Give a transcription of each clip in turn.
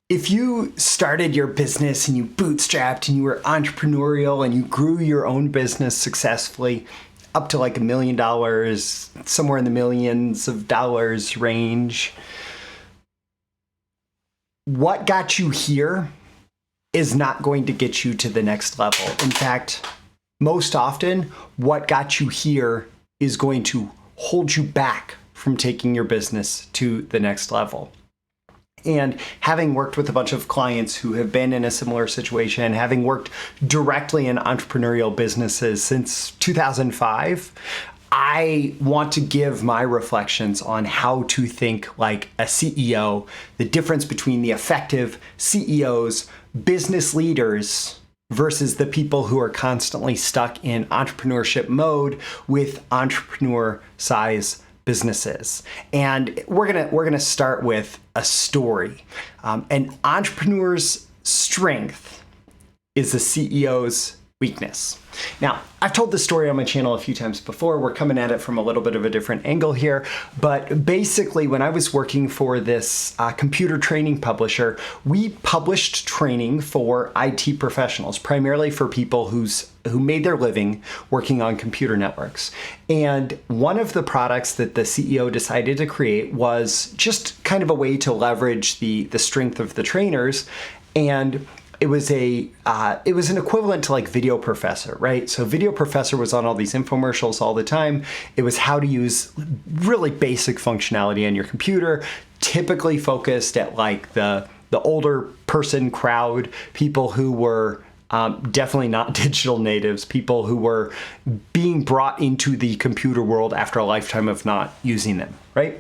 If you started your business and you bootstrapped and you were entrepreneurial and you grew your own business successfully up to like $1 million, somewhere in the millions of dollars range, what got you here is not going to get you to the next level. In fact, most often, what got you here is going to hold you back from taking your business to the next level. And having worked with a bunch of clients who have been in a similar situation, having worked directly in entrepreneurial businesses since 2005, I want to give my reflections on how to think like a CEO, the difference between the effective CEOs, business leaders, versus the people who are constantly stuck in entrepreneurship mode with entrepreneur size businesses. And we're gonna start with a story. An entrepreneur's strength is the CEO's weakness. Now, I've told this story on my channel a few times before. We're coming at it from a little bit of a different angle here. But basically, when I was working for this computer training publisher, we published training for IT professionals, primarily for people who made their living working on computer networks. And one of the products that the CEO decided to create was just kind of a way to leverage the strength of the trainers. And it was an equivalent to like Video Professor, right? So Video Professor was on all these infomercials all the time. It was how to use really basic functionality on your computer, typically focused at like the older person crowd, people who were definitely not digital natives, people who were being brought into the computer world after a lifetime of not using them, right?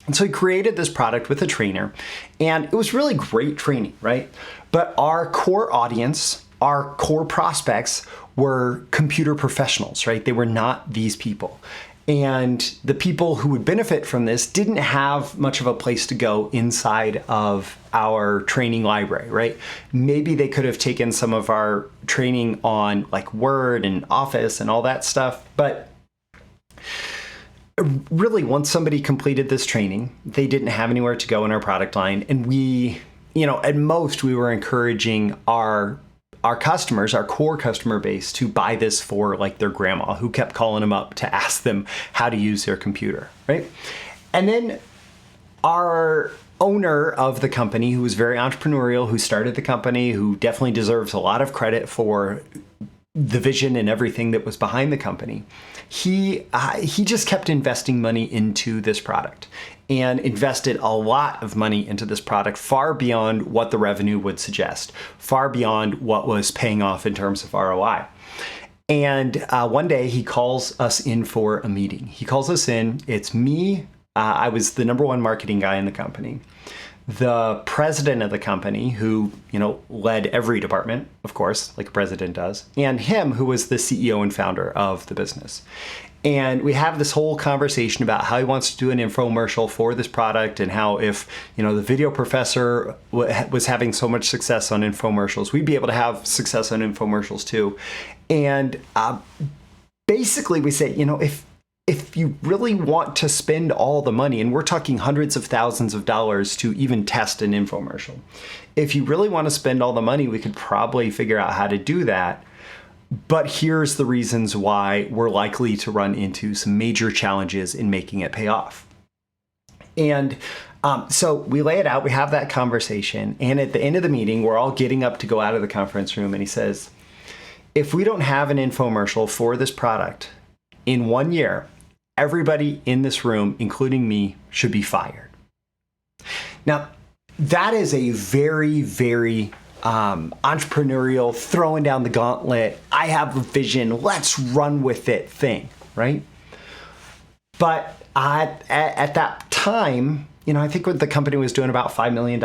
And so he created this product with a trainer, and it was really great training, right? But our core audience, our core prospects were computer professionals, right? They were not these people. And the people who would benefit from this didn't have much of a place to go inside of our training library, right? Maybe they could have taken some of our training on like Word and Office and all that stuff, but really, once somebody completed this training, they didn't have anywhere to go in our product line. And we, at most, we were encouraging our customers, our core customer base, to buy this for like their grandma who kept calling them up to ask them how to use their computer, right? And then our owner of the company, who was very entrepreneurial, who started the company, who definitely deserves a lot of credit for the vision and everything that was behind the company, he just kept investing money into this product and invested a lot of money into this product, far beyond what the revenue would suggest, far beyond what was paying off in terms of ROI. And one day he calls us in for a meeting. He calls us in. It's me. I was the #1 marketing guy in the company. The president of the company, who, led every department, of course, like a president does, and him, who was the CEO and founder of the business. And we have this whole conversation about how he wants to do an infomercial for this product, and how if, the Video Professor was having so much success on infomercials, we'd be able to have success on infomercials too. And basically we say, if you really want to spend all the money, and we're talking hundreds of thousands of dollars to even test an infomercial, if you really want to spend all the money, we could probably figure out how to do that. But here's the reasons why we're likely to run into some major challenges in making it pay off. And so we lay it out, we have that conversation, and at the end of the meeting, we're all getting up to go out of the conference room, and he says, if we don't have an infomercial for this product in 1 year, everybody in this room, including me, should be fired. Now, that is a very, very entrepreneurial, throwing down the gauntlet, I have a vision, let's run with it thing, right? But at that time, I think what the company was doing about $5 million.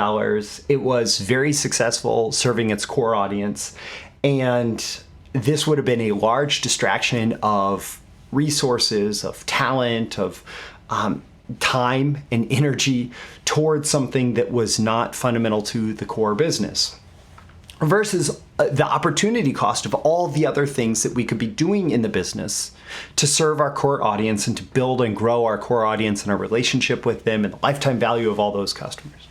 It was very successful serving its core audience. And this would have been a large distraction of resources, of talent, of time and energy towards something that was not fundamental to the core business, versus the opportunity cost of all the other things that we could be doing in the business to serve our core audience and to build and grow our core audience and our relationship with them and the lifetime value of all those customers.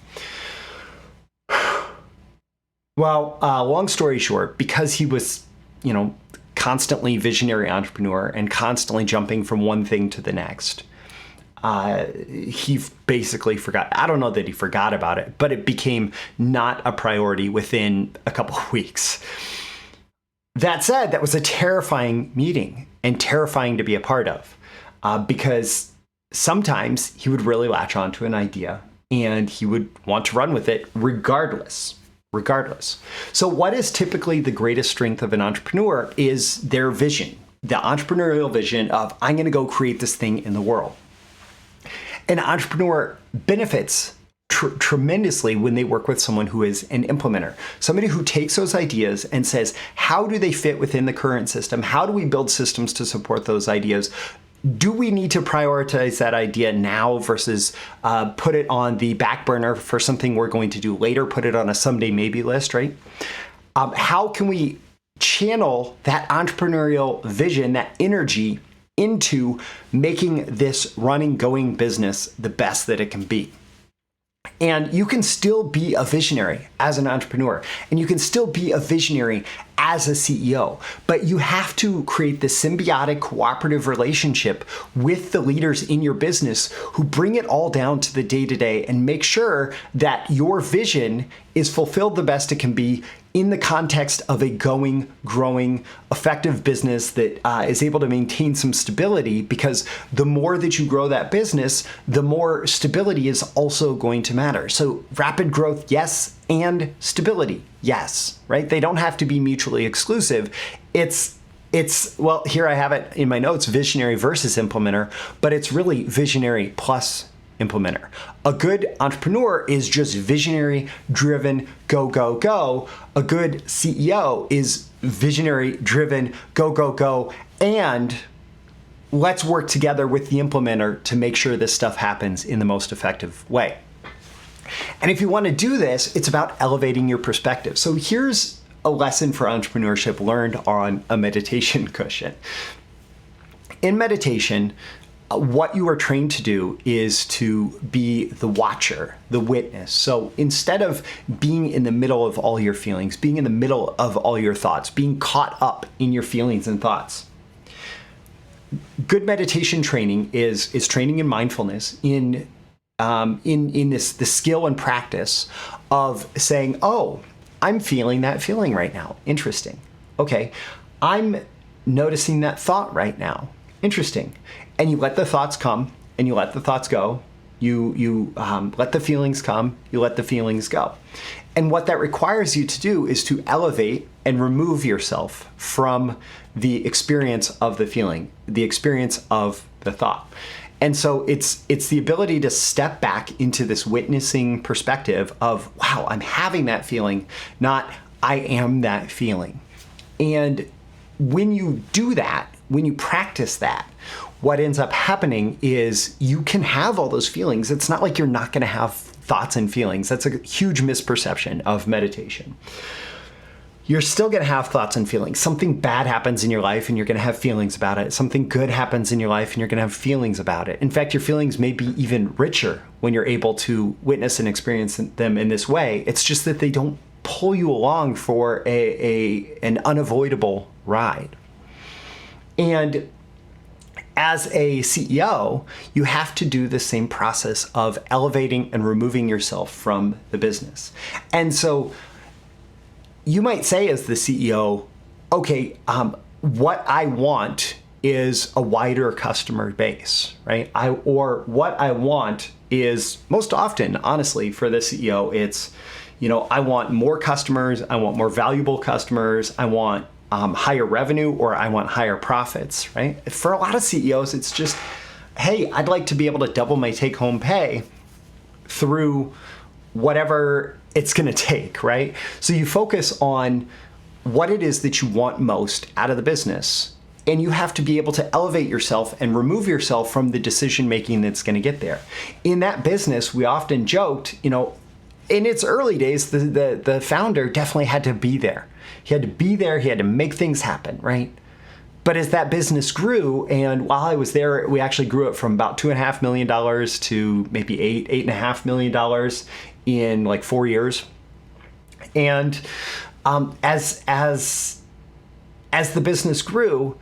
Well, long story short, because he was, constantly visionary entrepreneur and constantly jumping from one thing to the next, he basically forgot. I don't know that he forgot about it, but it became not a priority within a couple of weeks. That said, that was a terrifying meeting and terrifying to be a part of, because sometimes he would really latch onto an idea and he would want to run with it regardless. So what is typically the greatest strength of an entrepreneur is their vision, the entrepreneurial vision of, I'm going to go create this thing in the world. An entrepreneur benefits tremendously when they work with someone who is an implementer, somebody who takes those ideas and says, how do they fit within the current system? How do we build systems to support those ideas? Do we need to prioritize that idea now versus put it on the back burner for something we're going to do later, put it on a someday maybe list, right? How can we channel that entrepreneurial vision, that energy into making this running, going business the best that it can be? And you can still be a visionary as an entrepreneur, and you can still be a visionary as a CEO, but you have to create this symbiotic cooperative relationship with the leaders in your business who bring it all down to the day-to-day and make sure that your vision is fulfilled the best it can be in the context of a going, growing, effective business that is able to maintain some stability, because the more that you grow that business, the more stability is also going to matter. So rapid growth, yes, and stability, yes, right? They don't have to be mutually exclusive. It's well, here I have it in my notes, visionary versus implementer, but it's really visionary plus implementer. A good entrepreneur is just visionary, driven, go, go, go. A good CEO is visionary, driven, go, go, go, and let's work together with the implementer to make sure this stuff happens in the most effective way. And if you want to do this, it's about elevating your perspective. So here's a lesson for entrepreneurship learned on a meditation cushion. In meditation, what you are trained to do is to be the watcher, the witness. So instead of being in the middle of all your feelings, being in the middle of all your thoughts, being caught up in your feelings and thoughts, good meditation training is training in mindfulness, in this the skill and practice of saying, oh, I'm feeling that feeling right now. Interesting. Okay, I'm noticing that thought right now. Interesting. And you let the thoughts come and you let the thoughts go. You let the feelings come, you let the feelings go. And what that requires you to do is to elevate and remove yourself from the experience of the feeling, the experience of the thought. And so it's the ability to step back into this witnessing perspective of, wow, I'm having that feeling, not I am that feeling. And when you do that, when you practice that, what ends up happening is you can have all those feelings. It's not like you're not going to have thoughts and feelings. That's a huge misperception of meditation. You're still going to have thoughts and feelings. Something bad happens in your life and you're going to have feelings about it. Something good happens in your life and you're going to have feelings about it. In fact, your feelings may be even richer when you're able to witness and experience them in this way. It's just that they don't pull you along for an unavoidable ride. And as a CEO, you have to do the same process of elevating and removing yourself from the business. And so you might say as the CEO, okay, what I want is a wider customer base, right? Or what I want is, most often, honestly, for the CEO, it's, I want more customers, I want more valuable customers, I want higher revenue, or I want higher profits, right? For a lot of CEOs, it's just, hey, I'd like to be able to double my take-home pay through whatever it's going to take, right? So you focus on what it is that you want most out of the business, and you have to be able to elevate yourself and remove yourself from the decision-making that's going to get there. In that business, we often joked, in its early days, the founder definitely had to be there. He had to be there. He had to make things happen, right? But as that business grew, and while I was there, we actually grew it from about $2.5 million to maybe $8.5 million in like 4 years. And as the business grew,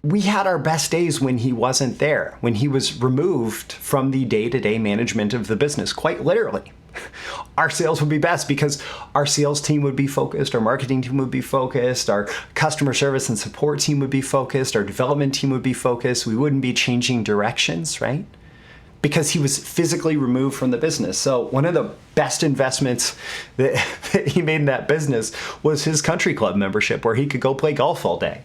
we had our best days when he wasn't there, when he was removed from the day-to-day management of the business, quite literally. Our sales would be best because our sales team would be focused, our marketing team would be focused, our customer service and support team would be focused, our development team would be focused. We wouldn't be changing directions, right? Because he was physically removed from the business. So one of the best investments that he made in that business was his country club membership, where he could go play golf all day.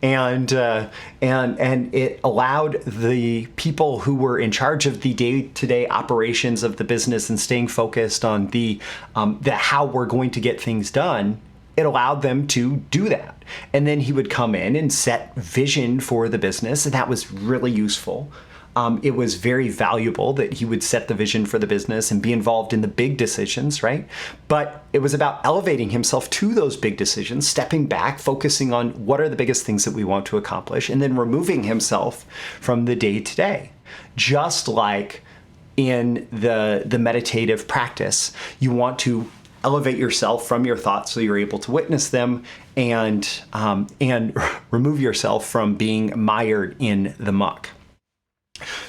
And it allowed the people who were in charge of the day-to-day operations of the business and staying focused on the how we're going to get things done. It allowed them to do that. And then he would come in and set vision for the business, and that was really useful. It was very valuable that he would set the vision for the business and be involved in the big decisions, right? But it was about elevating himself to those big decisions, stepping back, focusing on what are the biggest things that we want to accomplish, and then removing himself from the day-to-day. Just like in the meditative practice, you want to elevate yourself from your thoughts so you're able to witness them and remove yourself from being mired in the muck.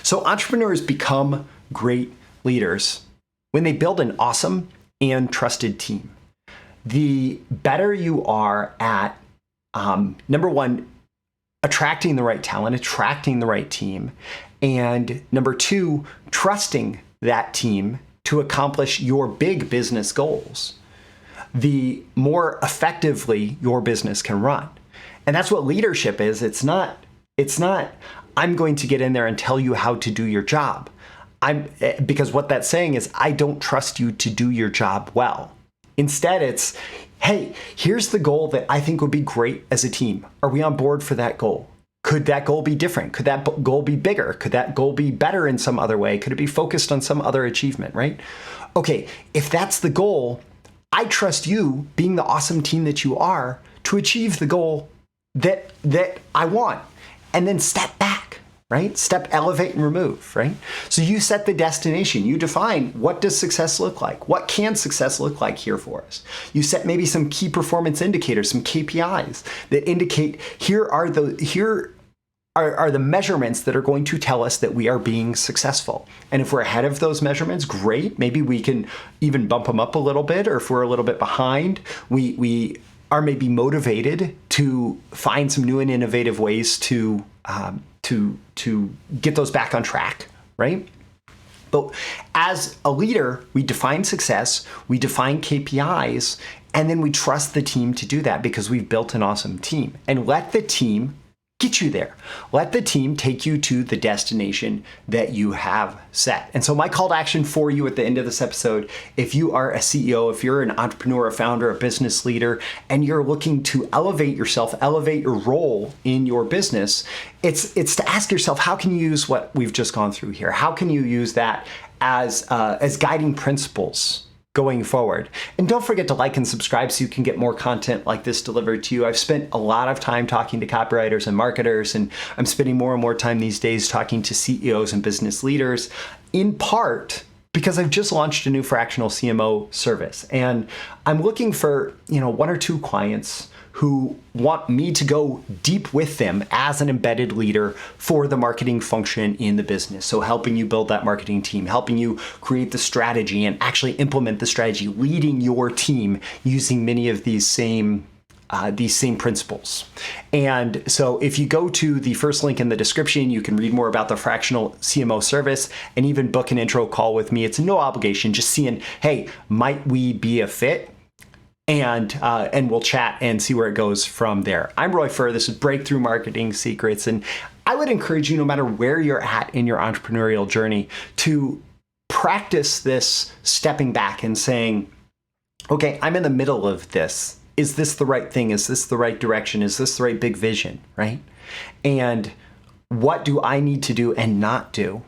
So entrepreneurs become great leaders when they build an awesome and trusted team. The better you are at, number one, attracting the right talent, attracting the right team, and number two, trusting that team to accomplish your big business goals, the more effectively your business can run. And that's what leadership is. It's not I'm going to get in there and tell you how to do your job. Because what that's saying is I don't trust you to do your job well. Instead, it's, hey, here's the goal that I think would be great as a team. Are we on board for that goal? Could that goal be different? Could that goal be bigger? Could that goal be better in some other way? Could it be focused on some other achievement, right? Okay, if that's the goal, I trust you, being the awesome team that you are, to achieve the goal that I want. And then step back, right? Step, elevate, and remove, right? So you set the destination. You define, what does success look like? What can success look like here for us? You set maybe some key performance indicators, some KPIs that indicate here are the measurements that are going to tell us that we are being successful. And if we're ahead of those measurements, great. Maybe we can even bump them up a little bit, or if we're a little bit behind, we are maybe motivated to find some new and innovative ways to get those back on track, right? But as a leader, we define success, we define KPIs, and then we trust the team to do that because we've built an awesome team. And let the team get you there. Let the team take you to the destination that you have set. And so my call to action for you at the end of this episode, if you are a CEO, if you're an entrepreneur, a founder, a business leader, and you're looking to elevate yourself, elevate your role in your business, it's to ask yourself, how can you use what we've just gone through here? How can you use that as guiding principles going forward? And don't forget to like and subscribe so you can get more content like this delivered to you. I've spent a lot of time talking to copywriters and marketers, and I'm spending more and more time these days talking to CEOs and business leaders, in part because I've just launched a new fractional CMO service. And I'm looking for, one or two clients who want me to go deep with them as an embedded leader for the marketing function in the business. So helping you build that marketing team, helping you create the strategy and actually implement the strategy, leading your team using many of these same principles. And so if you go to the first link in the description, you can read more about the fractional CMO service and even book an intro call with me. It's no obligation, just seeing, hey, might we be a fit? And we'll chat and see where it goes from there. I'm Roy Furr. This is Breakthrough Marketing Secrets. And I would encourage you, no matter where you're at in your entrepreneurial journey, to practice this stepping back and saying, okay, I'm in the middle of this. Is this the right thing? Is this the right direction? Is this the right big vision, right? And what do I need to do and not do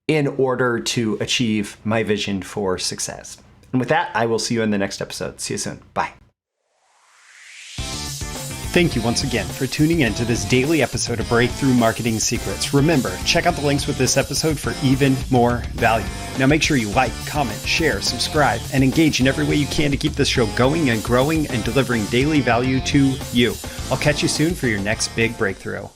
in order to achieve my vision for success? And with that, I will see you in the next episode. See you soon. Bye. Thank you once again for tuning in to this daily episode of Breakthrough Marketing Secrets. Remember, check out the links with this episode for even more value. Now make sure you like, comment, share, subscribe, and engage in every way you can to keep this show going and growing and delivering daily value to you. I'll catch you soon for your next big breakthrough.